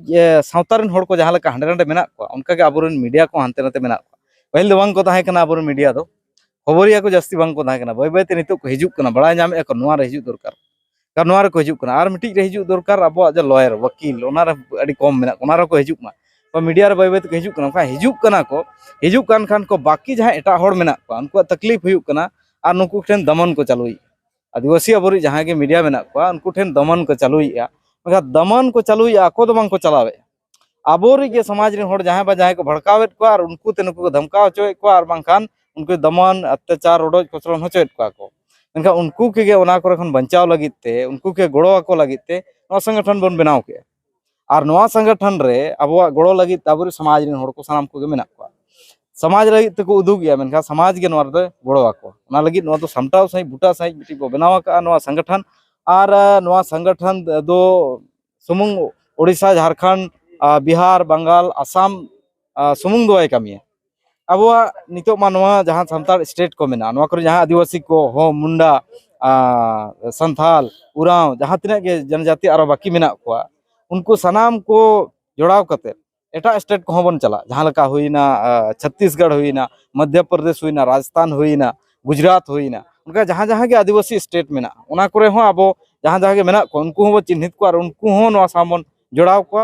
सावतारेन हड़ को जहाँ लेका हांडे नांडे मेना को उनका के आबोरेन मीडिया को हांते नाते मेना को पहिल दो बांग को ताहे कना आबोरेन मीडिया दो खबरिया को जास्ती बांग को ताहे कना बाय बाय ते नितो को हिजुक कना बड़ा नाम को नोआ रे हिजुक दरकार कार नोआ रे को हिजुक कना आर मिटी रे हिजुक दरकार अबो जे लॉयर वकील ओना रे अडी कम मेना ओना रे को हिजुक मा तो मीडिया रे बाय बाय ते हिजुक कना का हिजुक कना को हिजुक कान खान को बाकी जहाँ एटा हड़ मेना को उनको तकलीफ हुयुक कना आर नुकु ठेन दमन को चालुई आदिवासी आबोरी जहाँ के मीडिया मेना को उनको ठेन दमन को चालुईया दमन को चालुईया को दो बांग को चलावे आबोरी के समाज रे जहाँ बा जहाँ को भड़कावेत को और उनको ते नुकु को धमकाव होचोएत को और बांखान उनको दमन अत्याचार रोडोज कोचलन होचोएत को मेनखा उनको के ओना करे खन बंचाव लगित ते उनको के गोड़ो को लगित ते नवा संगठन बन बनाव के और नवा संगठन रे अबवा गोड़ो लगित आबोरी समाज रे हड़ को सानाम को मेना को समाज लगित को उदुग गया मेनखा समाज के नवा रे गोड़ो आको ओना लगित नवा तो सामटाव सही बुटा सही मिटी को बनाव का नवा संगठन और नवा संगठन दो सुमुंग ओडिशा झारखंड बिहार बंगाल आसाम सुमुंग दो कमिया अब नितो मानवा जहाँ सानताल स्टेट को मेना नवा करे जहाँ आदिवासी को हो मुंडा संथाल उराव जहाँ तिना के जनजाति आरो बाकी मेना को उनको सनाम को जोड़ाव कते एटा स्टेट को बन चला जहाँ लका हुईना छत्तीसगढ़ हुईना मध्य प्रदेश हुईना राजस्थान हुईना गुजरात हुईना उनका जहाँ जहाँ के आदिवासी स्टेट मेना उना करे हो अब जहाँ जहाँ के मेना को उनको हो चिन्हित को और उनको हो नवा सामन जोड़ाव को